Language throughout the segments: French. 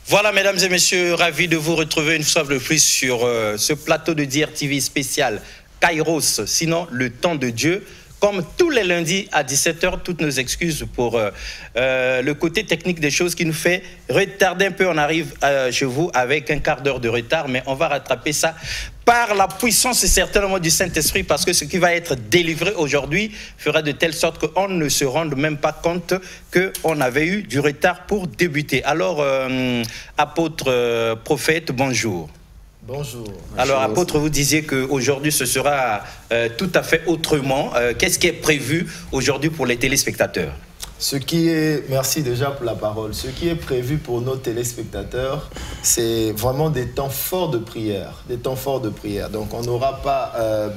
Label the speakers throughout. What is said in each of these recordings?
Speaker 1: Voilà, mesdames et messieurs, ravi de vous retrouver une fois de plus sur ce plateau de DRTV spécial Kairos, sinon le temps de Dieu. Comme tous les lundis à 17 h, toutes nos excuses pour le côté technique des choses qui nous fait retarder un peu. On arrive chez vous avec un quart d'heure de retard, mais on va rattraper ça par la puissance et certainement du Saint-Esprit, parce que ce qui va être délivré aujourd'hui fera de telle sorte qu'on ne se rende même pas compte qu'on avait eu du retard pour débuter. Alors, apôtre, prophète, bonjour.
Speaker 2: Bonjour.
Speaker 1: Alors, apôtre, vous disiez qu'aujourd'hui, ce sera tout à fait autrement. Qu'est-ce qui est prévu aujourd'hui pour les téléspectateurs?
Speaker 2: Ce qui est, merci déjà pour la parole, ce qui est prévu pour nos téléspectateurs, c'est vraiment des temps forts de prière, des temps forts de prière. Donc on n'aura pas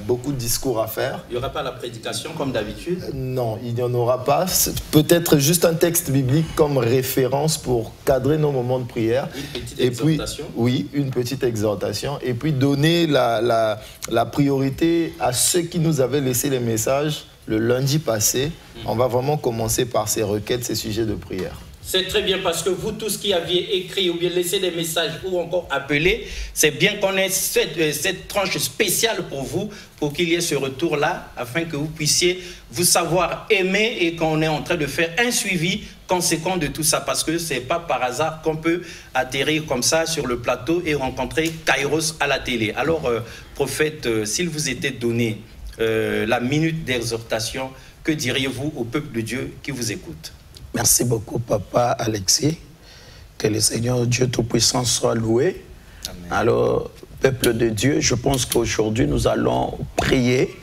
Speaker 2: beaucoup de discours à faire.
Speaker 1: Il n'y aura pas la prédication comme d'habitude?
Speaker 2: Non, il n'y en aura pas. Peut-être juste un texte biblique comme référence pour cadrer nos moments de prière.
Speaker 1: Une petite exhortation?
Speaker 2: Puis, oui, une petite exhortation. Et puis donner la priorité à ceux qui nous avaient laissé les messages le lundi passé. On va vraiment commencer par ces requêtes, ces sujets de prière.
Speaker 1: C'est très bien, parce que vous tous qui aviez écrit ou bien laissé des messages ou encore appelé, c'est bien qu'on ait cette tranche spéciale pour vous, pour qu'il y ait ce retour-là, afin que vous puissiez vous savoir aimer et qu'on est en train de faire un suivi conséquent de tout ça, parce que ce n'est pas par hasard qu'on peut atterrir comme ça sur le plateau et rencontrer Kairos à la télé. Alors, prophète, s'il vous était donné la minute d'exhortation, que diriez-vous au peuple de Dieu qui vous écoute?
Speaker 3: Merci beaucoup, Papa Alexis. Que le Seigneur Dieu Tout-Puissant soit loué.
Speaker 1: Amen.
Speaker 3: Alors, peuple de Dieu, je pense qu'aujourd'hui, nous allons prier.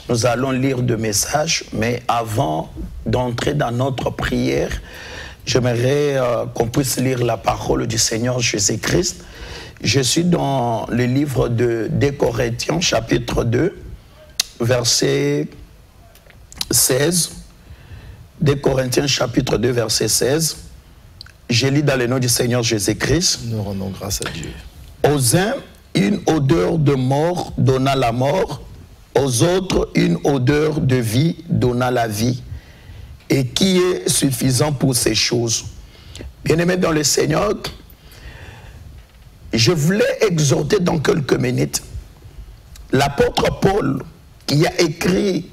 Speaker 3: Nous allons lire deux messages. Mais avant d'entrer dans notre prière, j'aimerais qu'on puisse lire la parole du Seigneur Jésus-Christ. Je suis dans le livre de 2 Corinthiens, chapitre 2, verset 16. 2 Corinthiens chapitre 2 verset 16. Je lis dans le nom du Seigneur Jésus-Christ.
Speaker 2: Nous rendons grâce à Dieu.
Speaker 3: Aux uns, une odeur de mort donna la mort, aux autres, une odeur de vie donna la vie. Et qui est suffisant pour ces choses? Bien-aimés dans le Seigneur, je voulais exhorter dans quelques minutes l'apôtre Paul, qui a écrit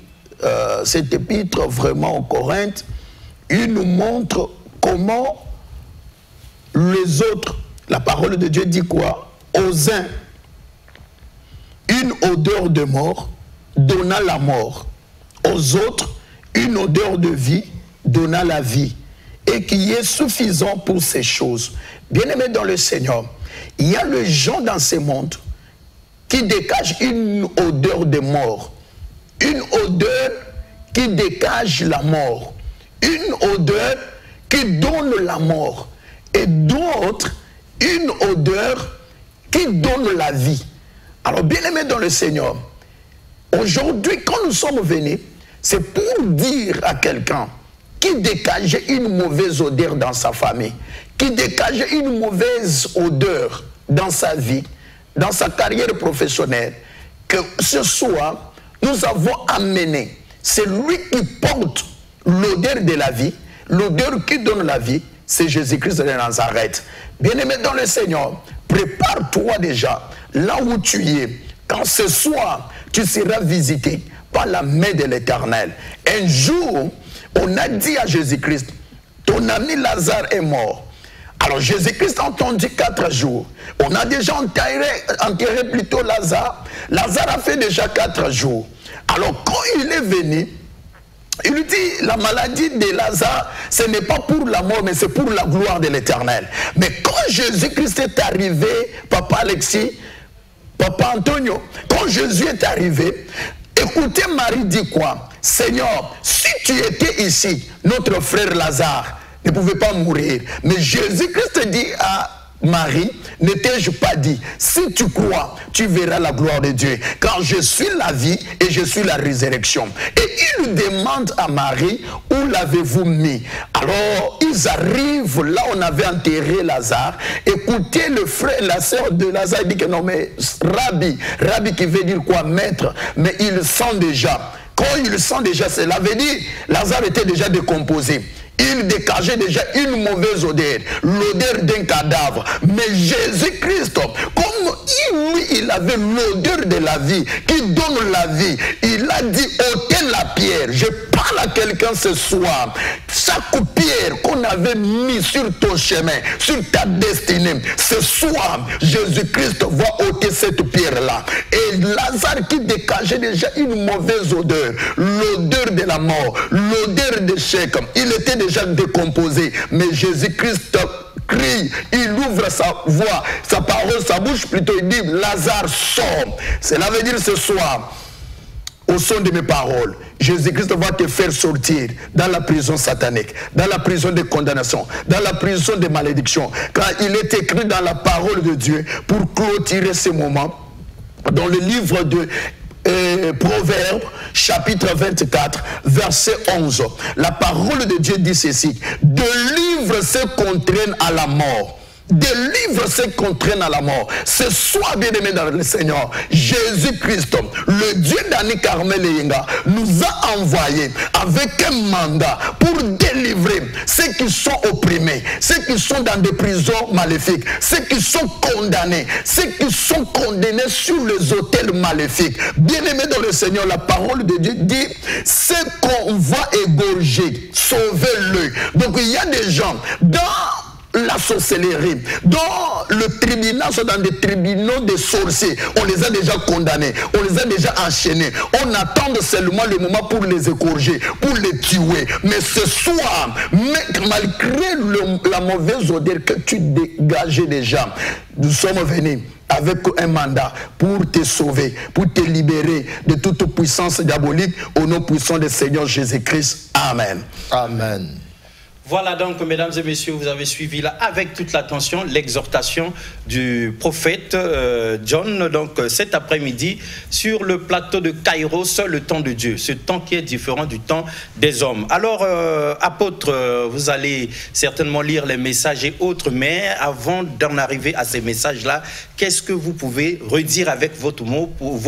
Speaker 3: cet épître vraiment aux Corinthes. Il nous montre comment les autres, la parole de Dieu dit quoi? Aux uns, une odeur de mort donna la mort, aux autres, une odeur de vie donna la vie, et qui est suffisant pour ces choses. Bien-aimés dans le Seigneur, il y a les gens dans ce monde qui dégagent une odeur de mort, une odeur qui dégage la mort, une odeur qui donne la mort, et d'autres, une odeur qui donne la vie. Alors, bien-aimés dans le Seigneur, aujourd'hui, quand nous sommes venus, c'est pour dire à quelqu'un qui dégageait une mauvaise odeur dans sa famille, qui dégageait une mauvaise odeur dans sa vie, dans sa carrière professionnelle, que ce soir, nous avons amené celui qui porte l'odeur de la vie, l'odeur qui donne la vie, c'est Jésus-Christ de Nazareth. Bien-aimé dans le Seigneur, prépare-toi déjà là où tu es, quand ce soir tu seras visité par la main de l'Éternel. Un jour, on a dit à Jésus-Christ, ton ami Lazare est mort. Alors Jésus-Christ a entendu 4 jours. On a déjà enterré plutôt Lazare. Lazare a fait déjà 4 jours. Alors quand il est venu, il lui dit, la maladie de Lazare, ce n'est pas pour la mort, mais c'est pour la gloire de l'Éternel. Mais quand Jésus-Christ est arrivé, Papa Alexis, Papa Antonio, quand Jésus est arrivé, écoutez, Marie dit quoi? Seigneur, si tu étais ici, notre frère Lazare ne pouvait pas mourir. Mais Jésus-Christ dit à Marie, ne t'ai-je pas dit, si tu crois, tu verras la gloire de Dieu, car je suis la vie et je suis la résurrection. Et il demande à Marie, où l'avez-vous mis? Alors ils arrivent là où on avait enterré Lazare. Écoutez, le frère, la sœur de Lazare dit que non, mais Rabbi qui veut dire quoi? Maître. Mais il sent déjà, quand il sent déjà, cela veut dire Lazare était déjà décomposé. il dégageait déjà une mauvaise odeur, l'odeur d'un cadavre. Mais Jésus-Christ, comme lui, il avait l'odeur de la vie, qui donne la vie, il a dit, ôtez la pierre. Je parle à quelqu'un ce soir. Chaque pierre qu'on avait mis sur ton chemin, sur ta destinée, ce soir, Jésus-Christ va ôter cette pierre-là. Et Lazare qui dégageait déjà une mauvaise odeur, l'odeur de la mort, l'odeur d'échec, il était déjà décomposé. Mais Jésus-Christ crie, il ouvre sa voix, sa parole, sa bouche plutôt, il dit, Lazare sort. Cela veut dire ce soir, au son de mes paroles, Jésus-Christ va te faire sortir dans la prison satanique, dans la prison de condamnation, dans la prison de malédiction. Car il est écrit dans la parole de Dieu pour clôturer ce moment, dans le livre de Proverbes, chapitre 24, verset 11. La parole de Dieu dit ceci: délivre ceux qu'on traîne à la mort. Délivre ceux qu'on traîne à la mort. Ce soir, bien-aimé dans le Seigneur, Jésus-Christ, le Dieu d'Annie Carmel et Yenga, nous a envoyé avec un mandat pour délivrer ceux qui sont opprimés, ceux qui sont dans des prisons maléfiques, ceux qui sont condamnés, ceux qui sont condamnés sur les autels maléfiques. Bien-aimé dans le Seigneur, la parole de Dieu dit, ceux qu'on va égorger, sauvez-le. Donc il y a des gens dans la sorcellerie, dans le tribunal, sont dans des tribunaux de sorciers, on les a déjà condamnés, on les a déjà enchaînés, on attend seulement le moment pour les égorger, pour les tuer. Mais ce soir, malgré la mauvaise odeur que tu dégageais déjà, nous sommes venus avec un mandat pour te sauver, pour te libérer de toute puissance diabolique, au nom puissant du Seigneur Jésus-Christ. Amen.
Speaker 2: Amen.
Speaker 1: Voilà donc, mesdames et messieurs, vous avez suivi là avec toute l'attention l'exhortation du prophète John, donc cet après-midi, sur le plateau de Kairos, le temps de Dieu, ce temps qui est différent du temps des hommes. Alors, apôtre, vous allez certainement lire les messages et autres, mais avant d'en arriver à ces messages-là, qu'est-ce que vous pouvez redire avec vos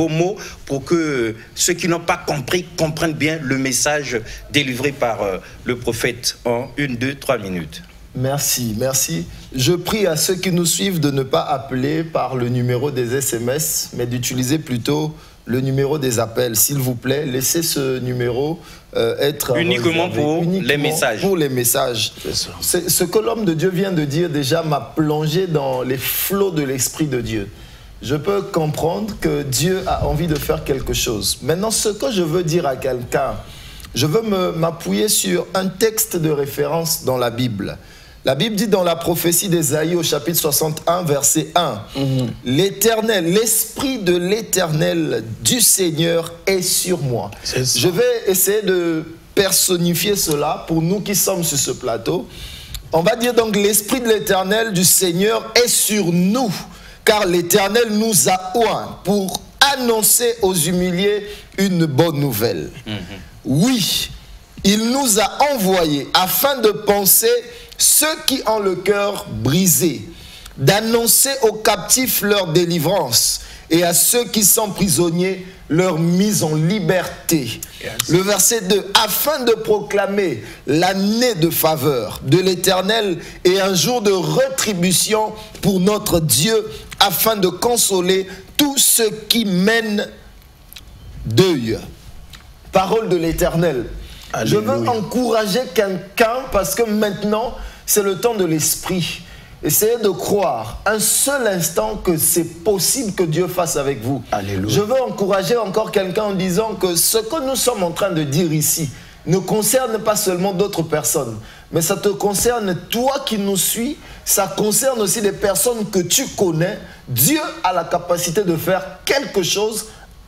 Speaker 1: mots pour que ceux qui n'ont pas compris comprennent bien le message délivré par le prophète en 1, 2, 3 minutes.
Speaker 2: Merci, merci. Je prie à ceux qui nous suivent de ne pas appeler par le numéro des SMS, mais d'utiliser plutôt le numéro des appels. S'il vous plaît, laissez ce numéro être
Speaker 1: uniquement pour les messages.
Speaker 2: Pour les messages. Ce que l'homme de Dieu vient de dire déjà m'a plongé dans les flots de l'Esprit de Dieu. Je peux comprendre que Dieu a envie de faire quelque chose. Maintenant, ce que je veux dire à quelqu'un, je veux m'appuyer sur un texte de référence dans la Bible. La Bible dit dans la prophétie d'Ésaïe au chapitre 61, verset 1, l'Éternel, l'Esprit de l'Éternel du Seigneur est sur moi. Je vais essayer de personnifier cela pour nous qui sommes sur ce plateau. On va dire donc l'Esprit de l'Éternel du Seigneur est sur nous, car l'Éternel nous a oints pour annoncer aux humiliés une bonne nouvelle. Oui, il nous a envoyés afin de penser ceux qui ont le cœur brisé, d'annoncer aux captifs leur délivrance et à ceux qui sont prisonniers leur mise en liberté. Le verset 2, afin de proclamer l'année de faveur de l'Éternel et un jour de rétribution pour notre Dieu, afin de consoler tous ceux qui mènent deuil. Parole de l'Éternel. Je veux encourager quelqu'un parce que maintenant, c'est le temps de l'esprit. Essayez de croire un seul instant que c'est possible que Dieu fasse avec vous. Alléluia. Je veux encourager encore quelqu'un en disant que ce que nous sommes en train de dire ici ne concerne pas seulement d'autres personnes, mais ça te concerne toi qui nous suis, ça concerne aussi des personnes que tu connais. Dieu a la capacité de faire quelque chose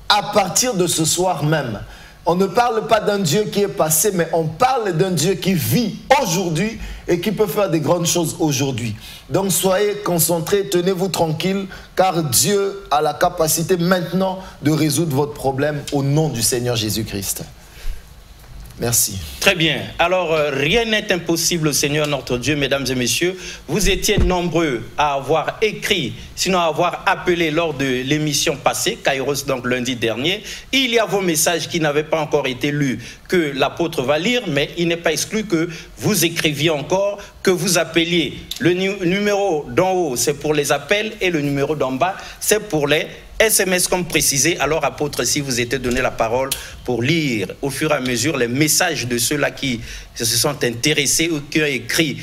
Speaker 2: à partir de ce soir même. On ne parle pas d'un Dieu qui est passé, mais on parle d'un Dieu qui vit aujourd'hui et qui peut faire des grandes choses aujourd'hui. Donc soyez concentrés, tenez-vous tranquilles, car Dieu a la capacité maintenant de résoudre votre problème au nom du Seigneur Jésus-Christ. Merci.
Speaker 1: Très bien. Alors, rien n'est impossible au Seigneur notre Dieu, mesdames et messieurs. Vous étiez nombreux à avoir écrit, sinon à avoir appelé lors de l'émission passée, Kairos, donc lundi dernier. Il y a vos messages qui n'avaient pas encore été lus, que l'apôtre va lire, mais il n'est pas exclu que vous écriviez encore, que vous appeliez. Le numéro d'en haut, c'est pour les appels, et le numéro d'en bas, c'est pour les SMS comme précisé. Alors, apôtre, si vous étiez donné la parole pour lire au fur et à mesure les messages de ceux-là qui se sont intéressés ou qui ont écrit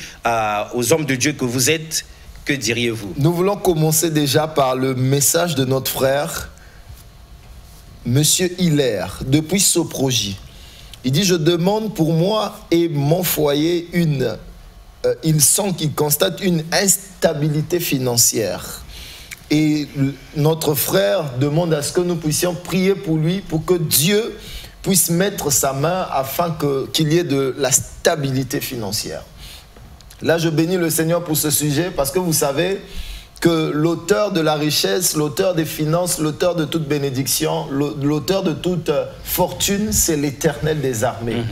Speaker 1: aux hommes de Dieu que vous êtes, que diriez-vous?
Speaker 2: Nous voulons commencer déjà par le message de notre frère, Monsieur Hilaire, depuis Soprogie. Il dit, je demande pour moi et mon foyer il constate une instabilité financière. Et notre frère demande à ce que nous puissions prier pour lui, pour que Dieu puisse mettre sa main afin qu'il y ait de la stabilité financière. Là, je bénis le Seigneur pour ce sujet parce que vous savez que l'auteur de la richesse, l'auteur des finances, l'auteur de toute bénédiction, l'auteur de toute fortune, c'est l'Éternel des armées.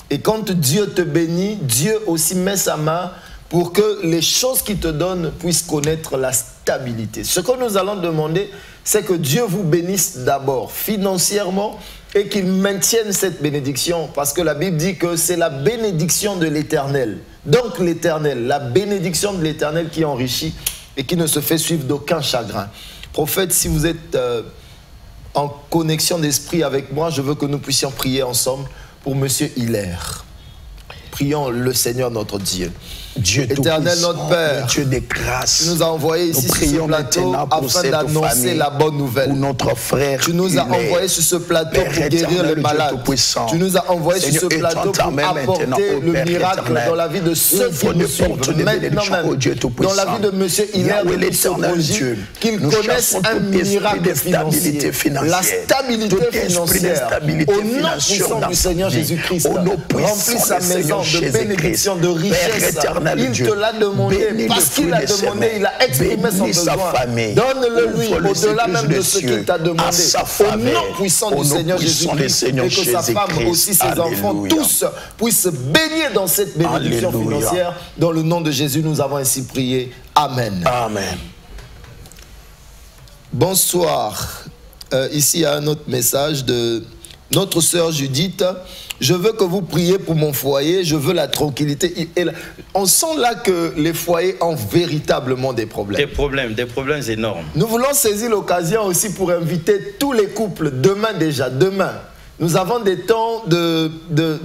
Speaker 2: Et quand Dieu te bénit, Dieu aussi met sa main pour que les choses qu'il te donne puissent connaître la stabilité. Ce que nous allons demander, c'est que Dieu vous bénisse d'abord financièrement et qu'il maintienne cette bénédiction, parce que la Bible dit que c'est la bénédiction de l'Éternel. Donc l'Éternel, la bénédiction de l'Éternel qui enrichit et qui ne se fait suivre d'aucun chagrin. Prophète, si vous êtes en connexion d'esprit avec moi, je veux que nous puissions prier ensemble pour Monsieur Hilaire. Prions le Seigneur notre Dieu.
Speaker 3: Dieu
Speaker 2: Éternel notre Père,
Speaker 3: Dieu de grâce,
Speaker 2: tu nous as envoyés ici sur ce plateau afin d'annoncer la bonne nouvelle.
Speaker 3: Pour notre frère,
Speaker 2: tu nous as envoyés sur ce plateau pour guérir les malades. Tu nous as envoyés sur ce plateau pour apporter le miracle dans la vie de ceux qui nous suivent. Maintenant même, dans la vie de Monsieur Hilaire de Soprogie, qu'ils connaissent un miracle financier, la stabilité financière. Au nom puissant du Seigneur Jésus-Christ, remplis sa maison de bénédiction, de richesse. Il te l'a demandé, parce qu'il l'a demandé, il a exprimé son besoin. Donne-le lui, au-delà même de ce qu'il t'a demandé. Au nom puissant du Seigneur Jésus-Christ, et que sa femme aussi, ses enfants, tous puissent baigner dans cette bénédiction financière. Dans le nom de Jésus, nous avons ainsi prié. Amen.
Speaker 3: Amen.
Speaker 2: Bonsoir. Ici, il y a un autre message de notre sœur Judith. Je veux que vous priez pour mon foyer, je veux la tranquillité. On sent là que les foyers ont véritablement des problèmes.
Speaker 1: Des problèmes énormes.
Speaker 2: Nous voulons saisir l'occasion aussi pour inviter tous les couples, demain déjà, demain. Nous avons des temps de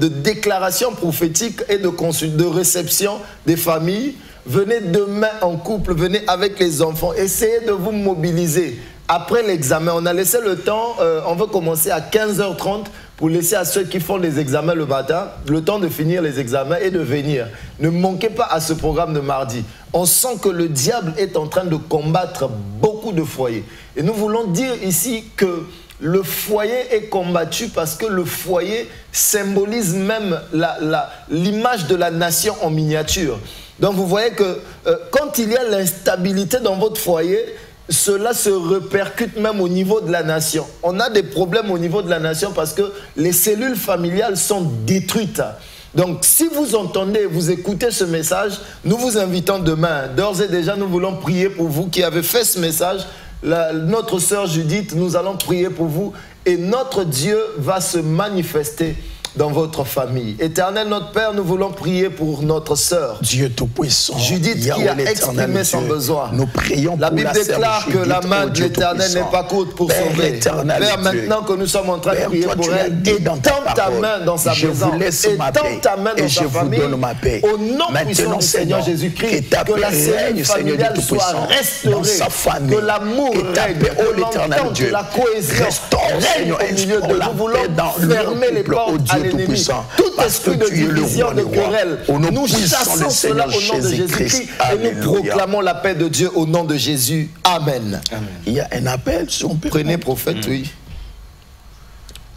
Speaker 2: déclaration prophétique et de réception des familles. Venez demain en couple, venez avec les enfants, essayez de vous mobiliser. Après l'examen, on a laissé le temps, on veut commencer à 15h30 pour laisser à ceux qui font les examens le matin le temps de finir les examens et de venir. Ne manquez pas à ce programme de mardi. On sent que le diable est en train de combattre beaucoup de foyers. Et nous voulons dire ici que le foyer est combattu parce que le foyer symbolise même l'image de la nation en miniature. Donc vous voyez que quand il y a l'instabilité dans votre foyer, cela se répercute même au niveau de la nation. On a des problèmes au niveau de la nation parce que les cellules familiales sont détruites. Donc si vous entendez, vous écoutez ce message, nous vous invitons demain. D'ores et déjà, nous voulons prier pour vous qui avez fait ce message. Notre sœur Judith, nous allons prier pour vous et notre Dieu va se manifester dans votre famille. Éternel notre Père, nous voulons prier pour notre sœur
Speaker 3: Dieu Tout-Puissant,
Speaker 2: Judith qui a exprimé son besoin.
Speaker 3: Nous prions
Speaker 2: la Bible déclare que la main de l'Éternel n'est pas courte pour sauver. Père, maintenant que nous sommes en train de prier pour elle, étends ta main dans sa maison, étends ta main dans sa famille, au nom puissant du Seigneur Jésus-Christ, que la cellule familiale soit restaurée, que l'amour règne, que l'entente, que la cohésion règne au milieu de nous. Nous voulons fermer les portes à l'ennemi. Tout esprit de division, de querelle, nous chassons cela au nom de Jésus-Christ et nous proclamons la paix de Dieu au nom de Jésus. Amen.
Speaker 3: Il y a un appel, si on peut.
Speaker 2: Prenez prophète, oui.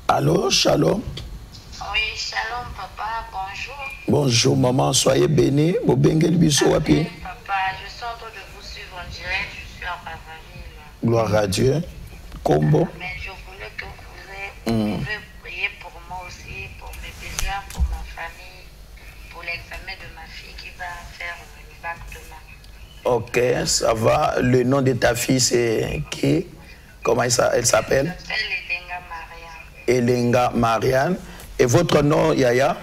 Speaker 3: Allô, shalom.
Speaker 4: Oui, shalom papa, bonjour.
Speaker 3: Bonjour maman, soyez bénis. Papa,
Speaker 4: je suis en train de vous suivre en direct, je suis en Brazzaville.
Speaker 3: Gloire à Dieu. Combo.
Speaker 4: Mais je voulais que vous priez pour moi aussi, pour mes besoins, pour de ma fille qui va faire le bac demain.
Speaker 3: Ok, ça va. Le nom de ta fille, c'est qui? Comment elle s'appelle?
Speaker 4: Elle s'appelle Elenga Marianne.
Speaker 3: Elenga Marianne. Et votre nom, Yaya?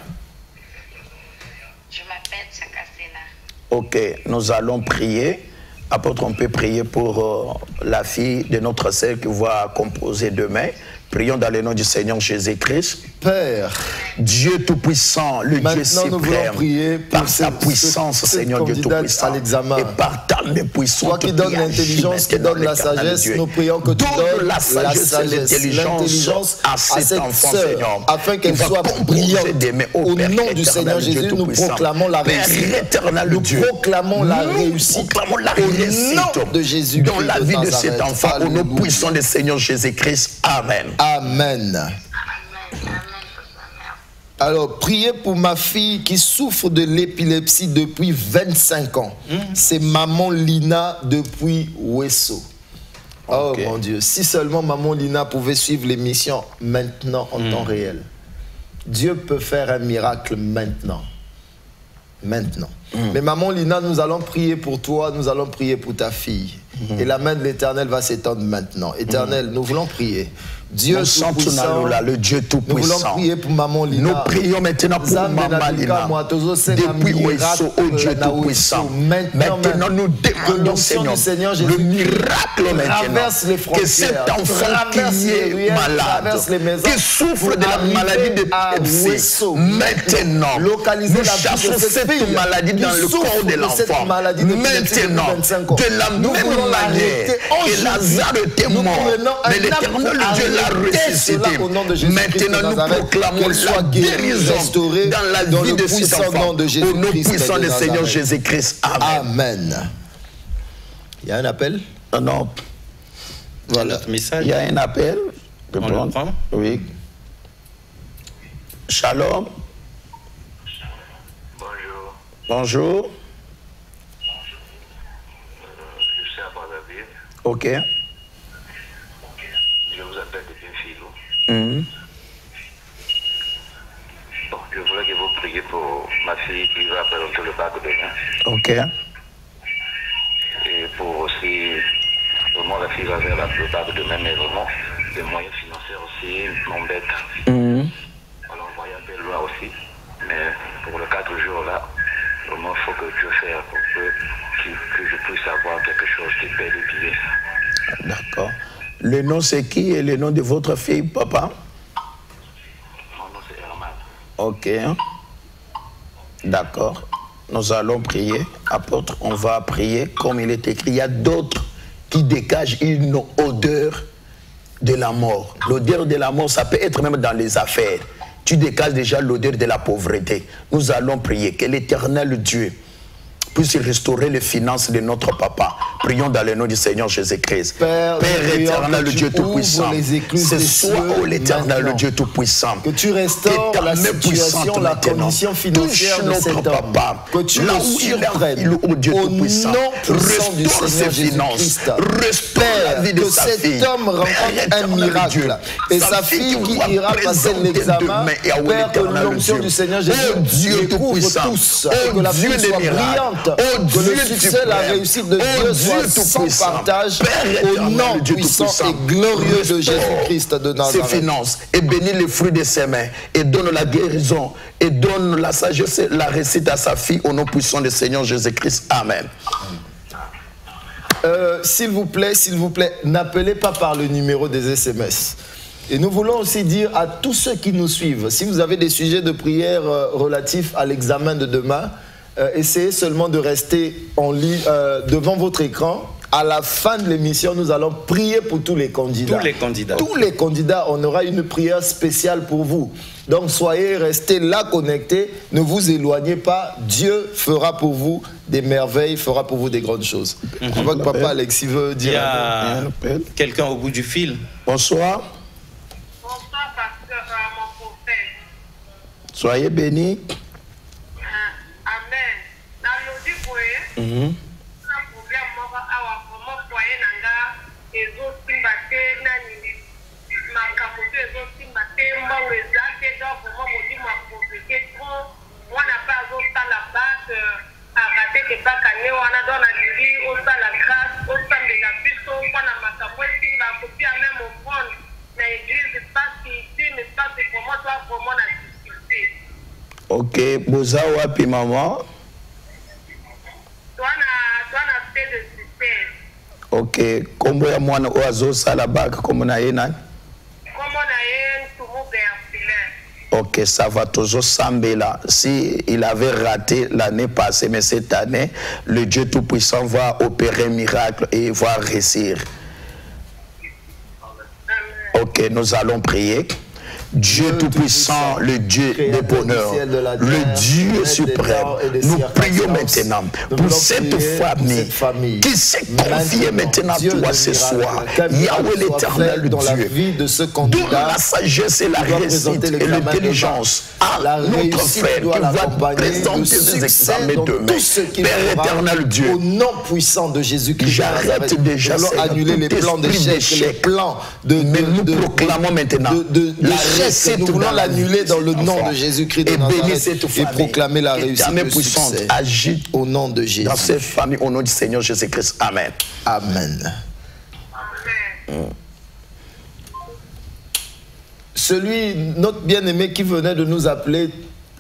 Speaker 4: Je m'appelle Sakasena.
Speaker 3: Ok, nous allons prier. Apôtre, on peut prier pour la fille de notre sœur qui va composer demain. Prions dans le nom du Seigneur Jésus-Christ.
Speaker 2: Père,
Speaker 3: Dieu Tout-Puissant, le Dieu suprême, par sa puissance, Seigneur Dieu Tout-Puissant, et par ta puissance,
Speaker 2: toi qui donnes l'intelligence, qui donne la sagesse, nous prions que tu donnes la sagesse et l'intelligence à cette enfant, Seigneur, afin qu'elle soit brillante. Au nom du Seigneur Jésus, nous proclamons la réussite. Nous proclamons la réussite au nom de Jésus
Speaker 3: dans la vie de cet enfant, au nom puissant du Seigneur Jésus-Christ. Amen.
Speaker 2: Amen. Alors, priez pour ma fille qui souffre de l'épilepsie depuis 25 ans. C'est maman Lina depuis Wesso. Oh mon Dieu, si seulement maman Lina pouvait suivre l'émission maintenant en temps réel. Dieu peut faire un miracle maintenant. Maintenant. Mais maman Lina, nous allons prier pour toi, nous allons prier pour ta fille. Et la main de l'Éternel va s'étendre maintenant. Éternel, nous voulons prier. Dieu Tout-Puissant,
Speaker 3: le Dieu Tout-Puissant.
Speaker 2: Nous voulons prier pour maman Lina.
Speaker 3: Nous prions maintenant pour maman Lina. Depuis Wesso, oh Dieu Tout-Puissant. Maintenant, nous demandons, Seigneur, le miracle maintenant. Que cet enfant qui est malade, qui souffre de la maladie de l'épilepsie, maintenant, nous chassons cette maladie dans le corps de l'enfant. Maintenant, de la même manière que Lazare était mort, mais l'Éternel Dieu l'a ressuscité. Maintenant, nous proclamons la guérison dans la vie de cet enfant. Au nom puissant du Seigneur Jésus-Christ. Amen.
Speaker 2: Il y a un appel?
Speaker 3: Non.
Speaker 1: Voilà.
Speaker 3: Il y a un appel.
Speaker 1: On le prend?
Speaker 3: Oui. Shalom.
Speaker 5: Bonjour.
Speaker 3: Bonjour.
Speaker 5: Je suis à Brazzaville.
Speaker 3: Ok.
Speaker 5: Je vous appelle depuis Philo. Bon, je voulais que vous priez pour ma fille qui va présenter le bac demain.
Speaker 3: Ok.
Speaker 5: Et pour aussi, vraiment la fille va faire le bac demain, mais vraiment, les moyens financiers aussi m'embêtent. Alors, on voyait un peu loin aussi. Mais pour les 4 jours là, vraiment, il faut que Dieu fasse pour que je puisse avoir quelque chose qui paie les billets.
Speaker 3: D'accord. Le nom c'est qui et le nom de votre fille, papa?
Speaker 5: Mon nom c'est Herman.
Speaker 3: Ok. D'accord. Nous allons prier. Apôtre, on va prier comme il est écrit. Il y a d'autres qui dégagent une odeur de la mort. L'odeur de la mort, ça peut être même dans les affaires. Tu dégages déjà l'odeur de la pauvreté. Nous allons prier que l'Éternel Dieu puisse restaurer les finances de notre papa. Prions dans le nom du Seigneur Jésus-Christ.
Speaker 2: Père
Speaker 3: éternel, le Dieu Tout-Puissant,
Speaker 2: c'est
Speaker 3: soit l'Éternel, le Dieu Tout-Puissant.
Speaker 2: Que tu restaures la situation, la condition financière de cet homme. Que tu le surprennes au nom puissant du Seigneur Jésus-Christ. Père, que cet homme rencontre un miracle. Et sa fille qui ira passer l'examen, Père, que l'onction du Seigneur Jésus découvre tous. Et que la vie soit brillante. Que le succès, la réussite de Dieu soit sans partage au nom puissant et glorieux de Jésus-Christ de Nazareth.
Speaker 3: Ses finances et bénis les fruits de ses mains et donne la guérison et donne la sagesse et la réussite à sa fille au nom puissant du Seigneur Jésus-Christ. Amen.
Speaker 2: S'il vous plaît, n'appelez pas par le numéro des SMS. Et nous voulons aussi dire à tous ceux qui nous suivent, si vous avez des sujets de prière relatifs à l'examen de demain, essayez seulement de rester en ligne devant votre écran. À la fin de l'émission, nous allons prier pour tous les candidats.
Speaker 1: Tous les candidats.
Speaker 2: Tous les candidats, on aura une prière spéciale pour vous. Donc soyez restés là connectés, ne vous éloignez pas. Dieu fera pour vous des merveilles, fera pour vous des grandes choses. Je vois que papa Alexis veut dire.
Speaker 1: Il y a quelqu'un au bout du fil.
Speaker 3: Bonsoir.
Speaker 4: Bonsoir, pasteur, mon prophète.
Speaker 3: Soyez bénis.
Speaker 4: Amen. Dans l'audi, vous voyez, un problème, moi, vraiment, foyer, nanga, et autres, timbaté, nani, ma capote, et autres, timbaté, moi, les actes, donc, vraiment, vous dites, ma prophétie, trop, moi, n'a pas d'autre à la base,
Speaker 3: Ok, boza wapi maman?
Speaker 4: Toi na fait de système.
Speaker 3: Ok, kombo ya mwana oazo sala bac comme na ye nani?
Speaker 4: Comme on a eu un tour Berfilin.
Speaker 3: Ok, ça va toujours Sambela. Si il avait raté l'année passée, mais cette année, le Dieu Tout-Puissant va opérer un miracle et va réussir. Ok, nous allons prier. Dieu Tout-Puissant, le Dieu de bonheur, le Dieu suprême, nous prions maintenant pour cette famille qui s'est confiée maintenant à toi ce soir. Yahweh l'éternel Dieu, donne la sagesse et la réussite et l'intelligence à notre frère qui va présenter ses examens demain. Père éternel Dieu,
Speaker 2: au nom puissant de Jésus-Christ,
Speaker 3: j'arrête déjà
Speaker 2: annuler les plans d'échec, les plans
Speaker 3: mais nous proclamons maintenant la
Speaker 2: nous voulons l'annuler dans le nom de Jésus-Christ de Nazareth et proclamer la réussite et succès
Speaker 3: agit
Speaker 2: au nom de Jésus.
Speaker 3: Dans cette famille, au nom du Seigneur Jésus-Christ. Amen.
Speaker 2: Amen. Notre bien-aimé qui venait de nous appeler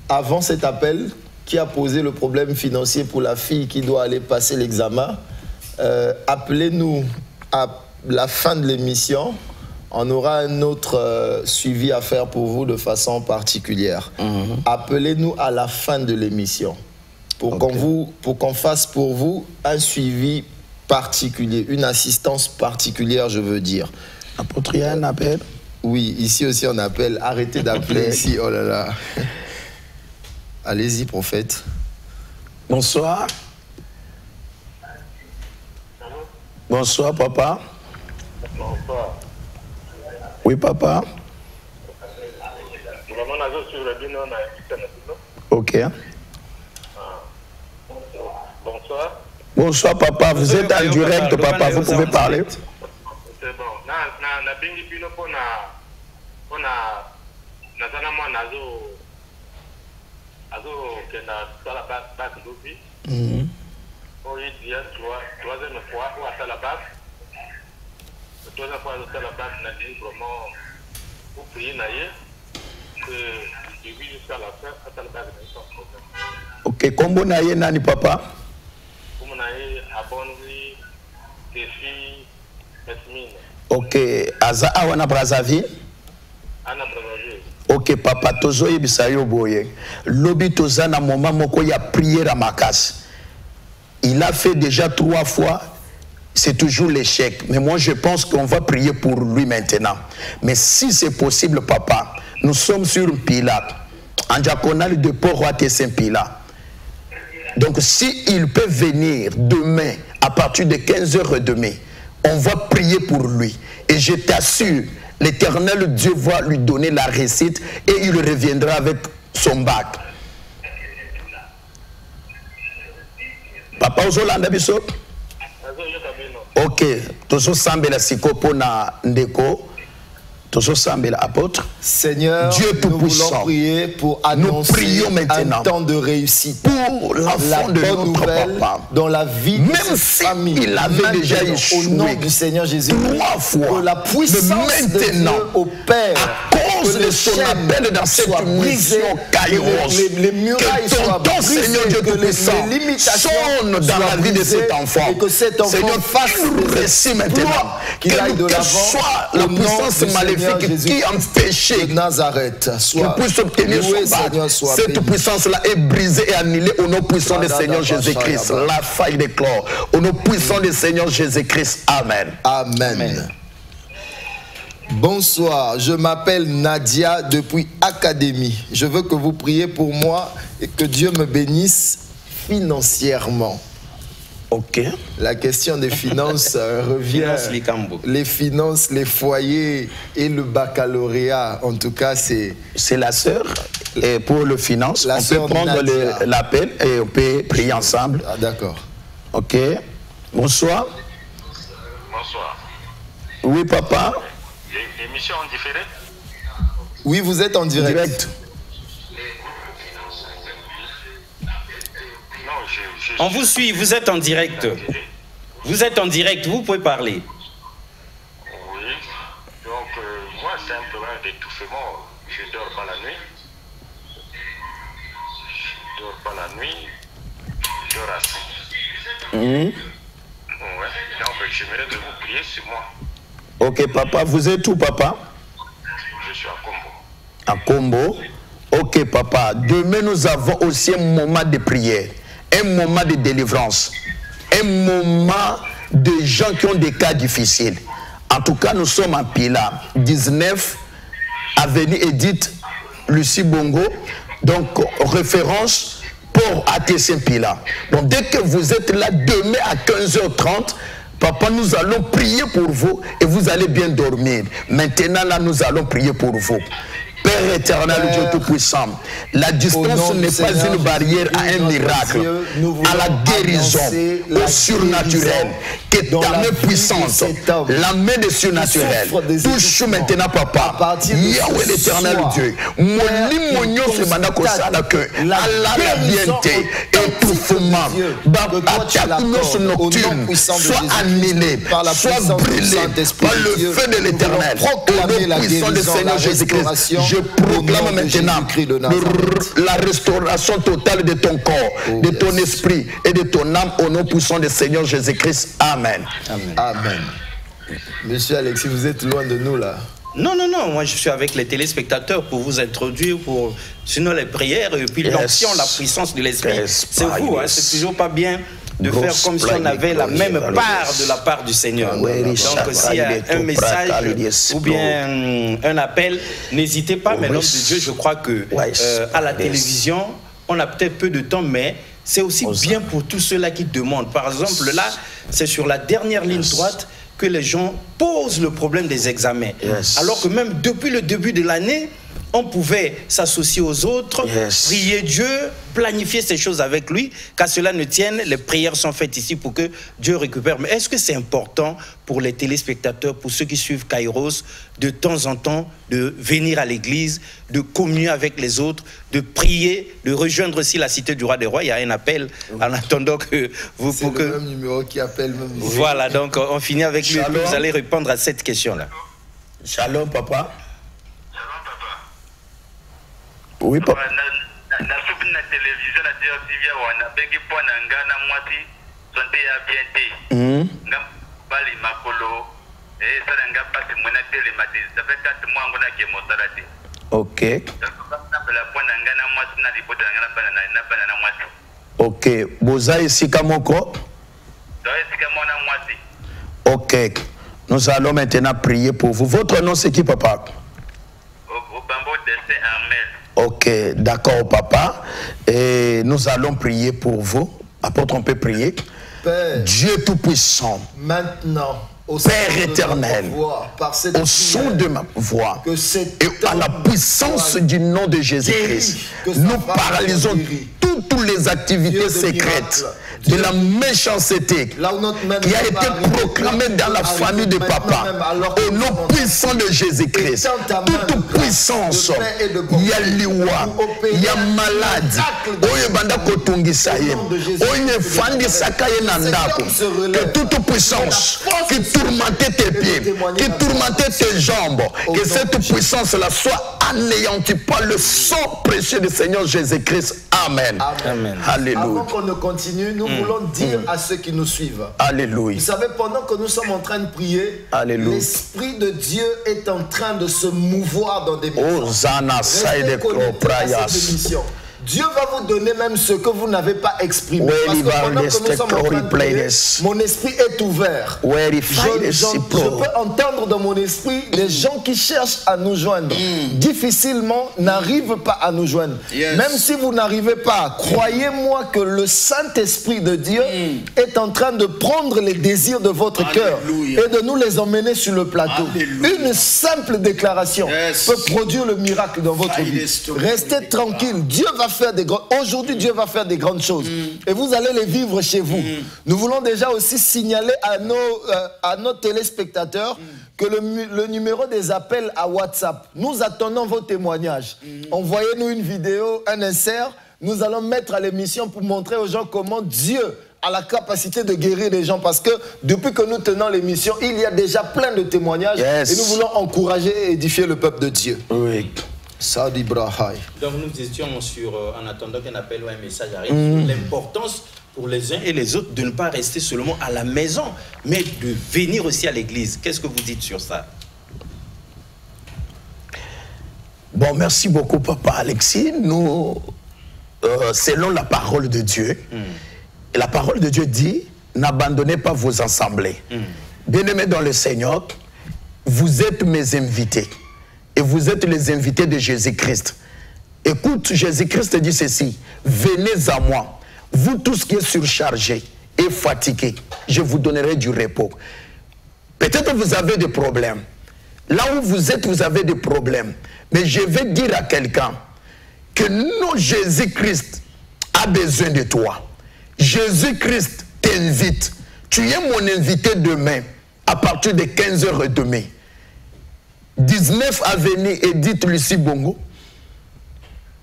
Speaker 2: avant cet appel, qui a posé le problème financier pour la fille qui doit aller passer l'examen, appelez-nous à la fin de l'émission. On aura un autre suivi à faire pour vous de façon particulière. Appelez-nous à la fin de l'émission pour qu'on fasse pour vous un suivi particulier, une assistance particulière, je veux dire.
Speaker 3: Apôtre, il y a un appel?
Speaker 2: Oui, ici aussi on appelle. Arrêtez d'appeler ici, oh là là. Allez-y, prophète.
Speaker 3: Bonsoir. Bonsoir, papa.
Speaker 5: Bonsoir.
Speaker 3: Oui, papa. Ok.
Speaker 5: Bonsoir.
Speaker 3: Bonsoir, papa. Vous êtes en direct, papa. Vous pouvez parler.
Speaker 5: C'est bon. Na bengi bino pona nazana mwa azo kena sala bac lobi. Oh, il dit troisième fois ou à la bac. Troisième fois à la bac n'a dit vraiment pour prier naïe que je vis jusqu'à la fin à la bac sans problème.
Speaker 3: Ok, combo naïe nani papa?
Speaker 5: Comme naïe abondi défi esmine.
Speaker 3: Ok, aza awana Brazzaville?
Speaker 5: Ana Brazzaville.
Speaker 3: Ok, papa, tozo yebisa yo boye. Lobi toza na moment moko ya prière à makasi. Il a fait déjà 3 fois, c'est toujours l'échec. Mais moi, je pense qu'on va prier pour lui maintenant. Mais si c'est possible, papa, nous sommes sur un pilat. En diaconale de Port-Roi Saint-Pilat. Donc, s'il peut venir demain, à partir de 15h30, on va prier pour lui. Et je t'assure, l'Éternel Dieu va lui donner la réussite et il reviendra avec son bac. Papa Ozolanda biso? Ok, tozo sambela sikopo na ndeko. Tozo sambela apôtre.
Speaker 2: Seigneur,
Speaker 3: Dieu
Speaker 2: nous voulons
Speaker 3: Tout-Puissant,
Speaker 2: prier pour annoncer un temps de réussite
Speaker 3: pour l'enfant de
Speaker 2: bonne
Speaker 3: notre
Speaker 2: nouvelle
Speaker 3: papa.
Speaker 2: dans la vie de
Speaker 3: Même
Speaker 2: cette
Speaker 3: si
Speaker 2: famille.
Speaker 3: il avait déjà échoué
Speaker 2: au nom du Seigneur Jésus,
Speaker 3: 3 fois,
Speaker 2: que la puissance de Dieu opère,
Speaker 3: à cause de son appel dans cette mission Kairos,
Speaker 2: les murailles soient brisées,
Speaker 3: Seigneur Dieu
Speaker 2: que
Speaker 3: Tout-Puissant
Speaker 2: les limitations
Speaker 3: sonne dans la vie de cet enfant.
Speaker 2: et que cet enfant
Speaker 3: Seigneur,
Speaker 2: fasse
Speaker 3: récit maintenant,
Speaker 2: qu'il aille de
Speaker 3: quelle que soit la puissance maléfique qui empêchait
Speaker 2: de Nazareth,
Speaker 3: qu'il puisse obtenir son bac. Cette puissance-là est brisée et annulée au nom puissant du Seigneur Jésus-Christ. La faille d'éclore. Au nom puissant du Seigneur Jésus-Christ. Amen.
Speaker 2: Amen. Bonsoir, je m'appelle Nadia depuis Académie. Je veux que vous priez pour moi et que Dieu me bénisse financièrement.
Speaker 3: Ok.
Speaker 2: La question des finances revient. Les finances, les foyers et le baccalauréat. En tout cas, c'est
Speaker 3: la sœur. Et pour le finance, on peut prendre l'appel et on peut prier ensemble.
Speaker 2: Ah, d'accord.
Speaker 3: Ok. Bonsoir.
Speaker 5: Bonsoir.
Speaker 3: Oui, papa.
Speaker 5: L'émission en différé?
Speaker 2: Oui, vous êtes en direct.
Speaker 1: On vous suit, vous êtes en direct. Vous êtes en direct, vous pouvez parler.
Speaker 5: Oui, donc moi c'est un problème d'étouffement, je dors pas la nuit. pas la nuit, je reste.
Speaker 3: Mhm.
Speaker 5: Ouais, donc j'aimerais de vous prier sur moi.
Speaker 3: Ok, papa, vous êtes où, papa?
Speaker 5: Je suis à Combo.
Speaker 3: À Combo. Ok, papa. Demain, nous avons aussi un moment de prière, un moment de délivrance, un moment de gens qui ont des cas difficiles. En tout cas, nous sommes à Pila, 19, avenue Edith Lucie Bongo. Donc, référence pour ATC Pila. Donc, dès que vous êtes là, demain à 15h30, papa, nous allons prier pour vous et vous allez bien dormir. Maintenant, là, nous allons prier pour vous. Père éternel, Dieu Tout-Puissant, la distance n'est pas une barrière à un miracle, à la guérison, au surnaturel. Que ta main puissante, la main de surnaturel, touche maintenant, papa. Yahweh l'éternel Dieu, mon lignon se manda kosala que Allah la bienté, étouffement, attaque nocturne, soit annulée, soit brûlée par le feu de l'éternel. Au nom puissant du Seigneur Jésus-Christ, je proclame maintenant la restauration totale de ton corps, de ton esprit et de ton âme au nom puissant du Seigneur Jésus-Christ. Amen.
Speaker 2: Amen. Amen. Monsieur Alexis, vous êtes loin de nous là.
Speaker 1: Non, non, non, moi je suis avec les téléspectateurs pour vous introduire, pour sinon les prières et puis l'onction, la puissance de l'esprit. C'est vous, hein, c'est toujours pas bien de faire comme si on avait la même part de la part du Seigneur. Donc s'il y a un message ou bien un appel, n'hésitez pas, mais l'homme de Dieu, je crois que à la télévision, on a peut-être peu de temps, mais c'est aussi bien pour tous ceux-là qui demandent. Par exemple, là, c'est sur la dernière ligne droite que les gens posent le problème des examens. Alors que même depuis le début de l'année, on pouvait s'associer aux autres, prier Dieu, planifier ces choses avec lui, qu'à cela ne tienne, les prières sont faites ici pour que Dieu récupère. Mais est-ce que c'est important pour les téléspectateurs, pour ceux qui suivent Kairos, de temps en temps, de venir à l'église, de communier avec les autres, de prier, de rejoindre aussi la cité du roi des rois? Il y a un appel en attendant que vous...
Speaker 2: C'est le même numéro qui appelle même.
Speaker 1: Voilà, donc on finit avec lui, vous allez répondre à cette question-là.
Speaker 3: Shalom, papa. Oui, papa. Ok. Ok. Boza ici Kamoko. Ok. Nous allons maintenant prier pour vous. Votre nom c'est qui, papa? Ok, d'accord, papa. Et nous allons prier pour vous. Apôtre, on peut prier.
Speaker 2: Père,
Speaker 3: Dieu Tout-Puissant.
Speaker 2: Maintenant, au
Speaker 3: Père éternel, au son de ma voix et à la puissance du nom de Jésus-Christ, nous paralysons toutes les activités secrètes de la méchanceté qui a été proclamée dans la famille de papa au nom puissant de Jésus-Christ. Toute puissance, il y a liwa, il y a malade, que toute puissance qui tourmentait tes pieds, qui tourmentait tes jambes, que cette puissance-là soit anéantie par le sang précieux du Seigneur Jésus-Christ. Amen.
Speaker 2: Amen.
Speaker 3: Alléluia.
Speaker 2: Avant qu'on ne continue, nous voulons dire à ceux qui nous suivent.
Speaker 3: Alléluia.
Speaker 2: Vous savez, pendant que nous sommes en train de prier, l'Esprit de Dieu est en train de se mouvoir dans des missions. Restez connectés à ces émissions. Dieu va vous donner même ce que vous n'avez pas exprimé. Parce que pendant que nous sommes en train de prier, mon esprit est ouvert. Je peux entendre dans mon esprit des gens qui cherchent à nous joindre. Difficilement n'arrivent pas à nous joindre. Même si vous n'arrivez pas, croyez-moi que le Saint-Esprit de Dieu est en train de prendre les désirs de votre cœur et de nous les emmener sur le plateau. Une simple déclaration peut produire le miracle dans votre vie. Restez tranquille. Dieu va faire des grandes... Aujourd'hui, Dieu va faire des grandes choses. Et vous allez les vivre chez vous. Nous voulons déjà aussi signaler à nos téléspectateurs que le numéro des appels à WhatsApp, nous attendons vos témoignages. Envoyez-nous une vidéo, un insert. Nous allons mettre à l'émission pour montrer aux gens comment Dieu a la capacité de guérir les gens. Parce que depuis que nous tenons l'émission, il y a déjà plein de témoignages. Et nous voulons encourager et édifier le peuple de Dieu.
Speaker 3: Oui.
Speaker 2: Sadi Brahai.
Speaker 1: Donc nous étions sur, en attendant qu'un appel ou un message arrive, sur l'importance pour les uns et les autres de ne pas rester seulement à la maison, mais de venir aussi à l'église. Qu'est-ce que vous dites sur ça?
Speaker 3: Bon, merci beaucoup, Papa Alexis. Nous, selon la parole de Dieu, la parole de Dieu dit, n'abandonnez pas vos assemblées. Bien-aimés dans le Seigneur, vous êtes mes invités. Et vous êtes les invités de Jésus-Christ. Écoute, Jésus-Christ dit ceci, venez à moi, vous tous qui êtes surchargés et fatigués, je vous donnerai du repos. Peut-être vous avez des problèmes. Là où vous êtes, vous avez des problèmes. Mais je vais dire à quelqu'un que non, Jésus-Christ a besoin de toi. Jésus-Christ t'invite. Tu es mon invité demain, à partir de 15h demain. 19 avenue Edith Lucie Bongo.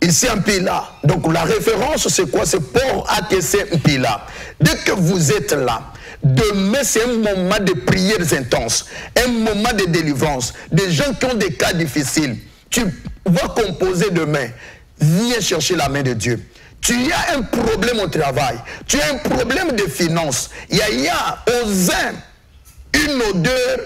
Speaker 3: Ici en Pila. Donc la référence c'est quoi? C'est Port ATC Pila. Dès que vous êtes là, demain c'est un moment de prières intenses, un moment de délivrance. Des gens qui ont des cas difficiles. Tu vas composer demain. Viens chercher la main de Dieu. Tu as un problème au travail. Tu as un problème de finances. Il y a aux uns une odeur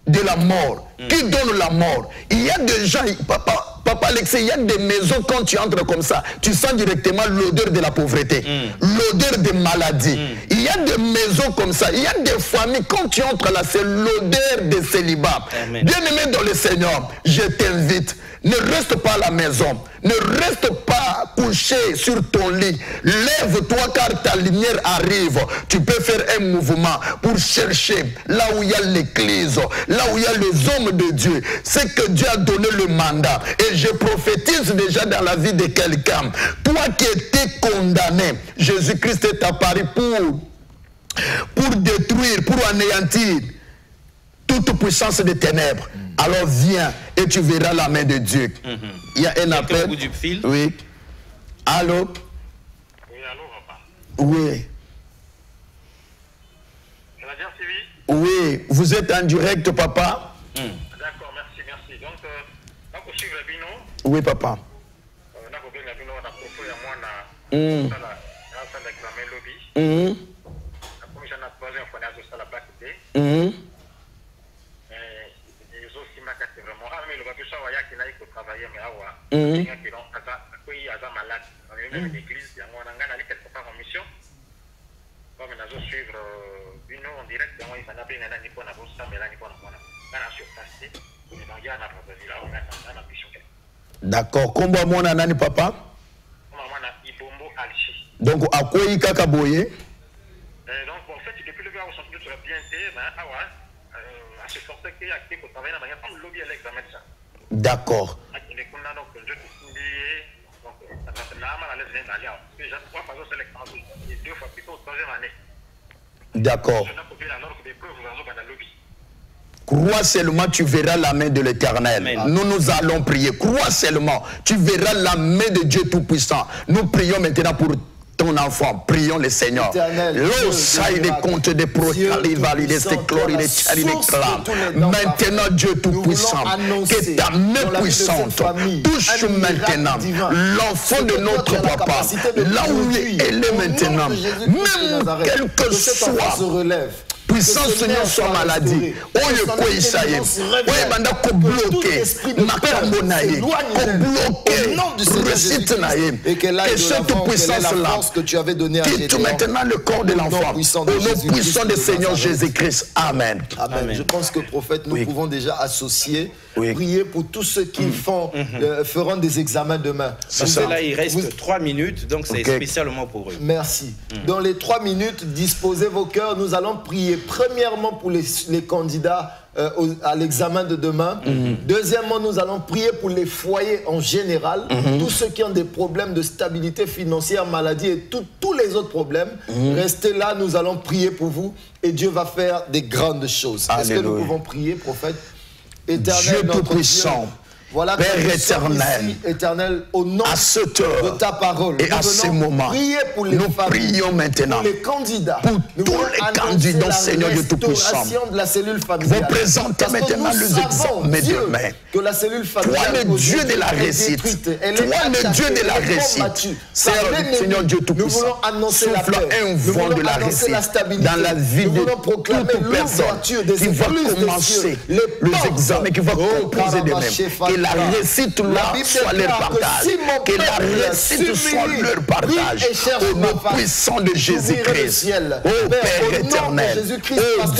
Speaker 3: de la mort. Qui donne la mort? Il y a des gens, Papa Alexis, il y a des maisons, quand tu entres comme ça, tu sens directement l'odeur de la pauvreté, l'odeur des maladies. Il y a des maisons comme ça, il y a des familles, quand tu entres là, c'est l'odeur des célibats. Bien-aimé dans le Seigneur, je t'invite, ne reste pas à la maison, ne reste pas couché sur ton lit. Lève-toi car ta lumière arrive. Tu peux faire un mouvement pour chercher là où il y a l'église, là où il y a les hommes de Dieu. C'est que Dieu a donné le mandat. Et je prophétise déjà dans la vie de quelqu'un. Toi qui étais condamné, Jésus-Christ est apparu pour détruire, pour anéantir toute puissance des ténèbres. Alors viens et tu verras la main de Dieu. Il y a un appel.
Speaker 1: Bout du fil.
Speaker 3: Oui. Allô?
Speaker 5: Oui, allô, papa.
Speaker 3: Oui.
Speaker 5: Ça va bien, Sylvie?
Speaker 3: Oui. Vous êtes en direct, papa?
Speaker 5: D'accord, merci, merci. Donc, on suit le bino.
Speaker 3: Oui, papa.
Speaker 5: On a bien le bino, on a proposé à moi dans la salle d'examen lobby. La commission a posé un phonage sur la plaque D. Les autres, c'est vraiment. Ah, mais le bateau, ça va y aller qui travailler, mais ah, ouais. Qui ont malade. On est même une église, il y a un aller quelque part en mission. Comme on a suivre bino en direct, il m'a appelé un année pour la bourse, mais l'année pour la moine. On a surpassé.
Speaker 3: D'accord. Comment mon anani papa? Donc à quoi il kaka boye?
Speaker 5: Donc en fait depuis le gars on s'en trouve bien mais à se forcer qu'il y a qui pour travailler dans manière comme lobby à l'examen ça.
Speaker 3: D'accord. D'accord. Crois seulement, tu verras la main de l'Éternel. Nous allons prier. Crois seulement, tu verras la main de Dieu Tout-Puissant. Nous prions maintenant pour ton enfant. Prions le Seigneur. Maintenant, Dieu Tout-Puissant, que ta main puissante touche maintenant l'enfant de notre papa. Là où il est maintenant, même quel que soit puissance Seigneur soit maladie. Oye ko isaye. Oye banda ko bloquer. Makambo naye. Ko bloquer. Récite naye. Et cette puissance là
Speaker 2: que tu avais donnée à
Speaker 3: quitte maintenant le corps de l'enfant. Au nom puissant du Seigneur Jésus-Christ. Amen.
Speaker 2: Amen. Je pense que prophète, nous pouvons déjà associer, prier pour tous ceux qui feront des examens demain.
Speaker 1: Là, il reste 3 minutes, donc c'est spécialement pour eux.
Speaker 2: Merci. Dans les 3 minutes, disposez vos cœurs. Nous allons prier premièrement pour les candidats à l'examen de demain. Deuxièmement, nous allons prier pour les foyers en général, tous ceux qui ont des problèmes de stabilité financière, maladie et tous les autres problèmes. Restez là, nous allons prier pour vous et Dieu va faire des grandes choses. Est-ce que nous pouvons prier, prophète?
Speaker 3: Éternel, Dieu Tout-Puissant,
Speaker 2: Voilà,
Speaker 3: Père éternel,
Speaker 2: éternel, au nom
Speaker 3: à cette heure
Speaker 2: de ta parole,
Speaker 3: et à ce moment,
Speaker 2: pour les
Speaker 3: nous
Speaker 2: familles,
Speaker 3: prions maintenant
Speaker 2: pour les candidats,
Speaker 3: pour tous les candidats, Seigneur Dieu Tout-Puissant.
Speaker 2: De la cellule familiale.
Speaker 3: Vous présentez maintenant les examens demain.
Speaker 2: Que la cellule familiale,
Speaker 3: toi le Dieu de la réussite, toi le Dieu de la réussite, Seigneur Dieu Tout-Puissant, souffle un vent de la réussite dans la vie de toute personne qui va commencer les examens, qui va composer demain. Que la réussite là soit leur partage. Que la réussite soit leur partage. Au nom puissant de Jésus-Christ. Ô Père éternel, ô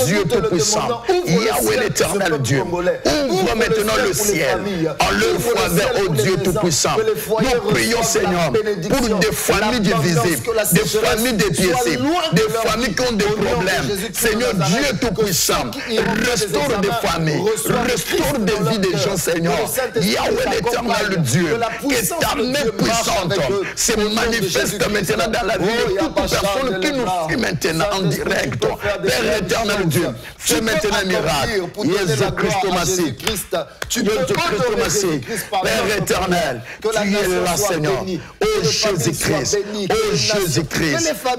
Speaker 3: Dieu Tout-Puissant, Yahweh l'éternel Dieu, ouvre maintenant le ciel en leur faveur, ô Dieu Tout-Puissant. Nous prions, Seigneur, pour des familles divisées, des familles dépiécées, des familles qui ont des problèmes. Seigneur Dieu Tout-Puissant, restaure des familles, restaure des vies des gens, Seigneur. Yahweh l'éternel Dieu, que ta main puissante se manifeste maintenant dans la vie de toute personne qui nous suit maintenant en direct. Père éternel Dieu, fais maintenant un miracle. Jésus-Christ Massie, Jésus-Christ Massie, Père éternel, tu es là, Seigneur. Ô Jésus-Christ, ô Jésus-Christ, ô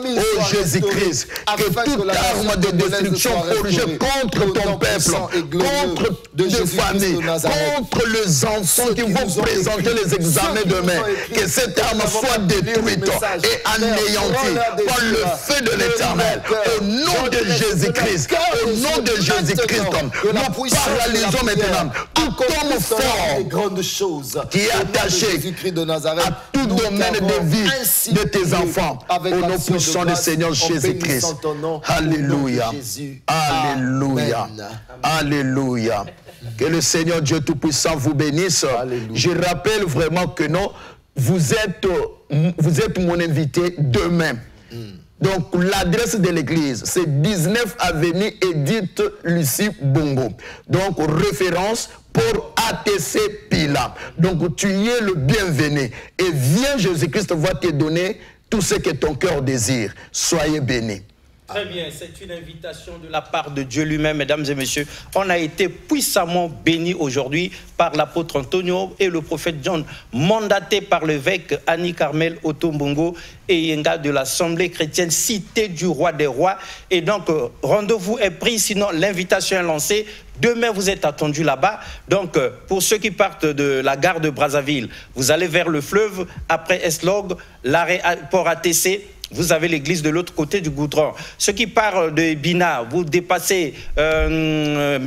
Speaker 3: Jésus-Christ, que toute arme de destruction forgée contre ton peuple, contre des familles, contre les enfants qui vont présenter les examens demain, que cette arme soit détruite et anéantie par le feu de l'Éternel. Au nom de Jésus-Christ, au nom de Jésus-Christ, nous paralysons maintenant tout homme fort qui est attaché à tout domaine de vie de tes enfants. Au nom puissant du Seigneur Jésus-Christ. Alléluia. Alléluia. Alléluia. Que le Seigneur Dieu Tout-Puissant vous bénisse. Alléluia. Je rappelle vraiment que non, vous êtes mon invité demain. Donc l'adresse de l'église, c'est 19 avenue Edith Lucie Bongo. Donc référence pour ATC Pila. Donc tu es le bienvenu. Et viens, Jésus-Christ va te donner tout ce que ton cœur désire. Soyez bénis.
Speaker 1: Très bien, c'est une invitation de la part de Dieu lui-même, mesdames et messieurs. On a été puissamment bénis aujourd'hui par l'apôtre Antonio et le prophète John, mandaté par l'évêque Annie Carmel Otombongo et Yenga de l'Assemblée chrétienne Cité du Roi des Rois. Et donc, rendez-vous est pris, sinon l'invitation est lancée. Demain, vous êtes attendus là-bas. Donc, pour ceux qui partent de la gare de Brazzaville, vous allez vers le fleuve, après Eslog, l'arrêt port ATC, vous avez l'église de l'autre côté du goudron. Ceux qui partent de Bina, vous dépassez la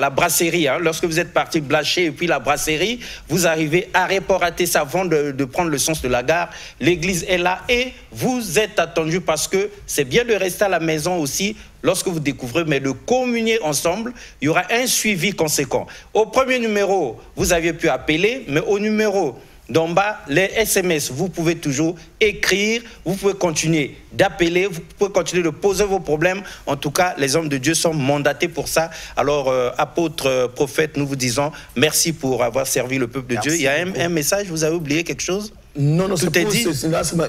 Speaker 1: brasserie. Hein. Lorsque vous êtes parti Blaché et puis la brasserie, vous arrivez à Port ATC avant de prendre le sens de la gare. L'église est là et vous êtes attendus parce que c'est bien de rester à la maison aussi lorsque vous découvrez, mais de communier ensemble. Il y aura un suivi conséquent. Au premier numéro, vous aviez pu appeler, mais au numéro d'en bas, les SMS, vous pouvez toujours écrire, vous pouvez continuer d'appeler, vous pouvez continuer de poser vos problèmes. En tout cas, les hommes de Dieu sont mandatés pour ça. Alors, apôtre, prophète, nous vous disons merci pour avoir servi le peuple de Dieu. Il y a un message, vous avez oublié quelque chose?
Speaker 3: Non, non,
Speaker 1: tout est dit.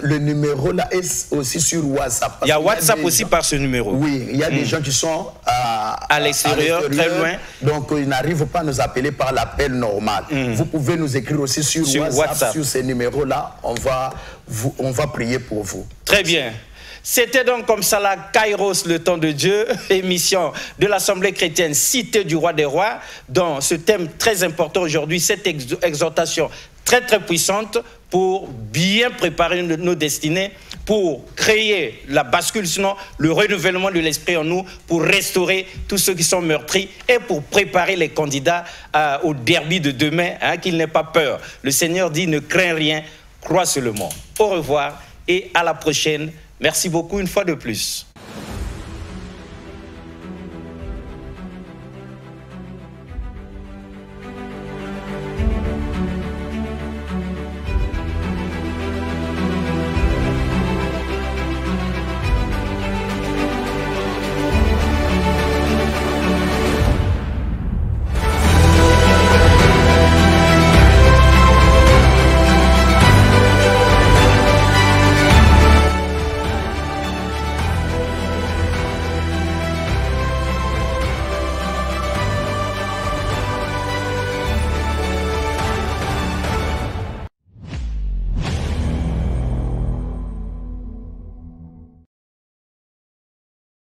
Speaker 3: Le numéro là est aussi sur WhatsApp.
Speaker 1: Il y a WhatsApp aussi par ce numéro.
Speaker 3: Oui, il y a des gens qui sont
Speaker 1: à l'extérieur, très loin.
Speaker 3: Donc, ils n'arrivent pas à nous appeler par l'appel normal. Vous pouvez nous écrire aussi sur WhatsApp, sur ces numéros-là. On va prier pour vous.
Speaker 1: Très bien. C'était donc comme ça la Kairos, le temps de Dieu, émission de l'Assemblée chrétienne Cité du Roi des Rois, dans ce thème très important aujourd'hui, cette exhortation très très puissante pour bien préparer nos destinées, pour créer la bascule, sinon le renouvellement de l'esprit en nous, pour restaurer tous ceux qui sont meurtris et pour préparer les candidats au derby de demain, hein, qu'ils n'aient pas peur. Le Seigneur dit ne crains rien, crois seulement. Au revoir et à la prochaine. Merci beaucoup une fois de plus.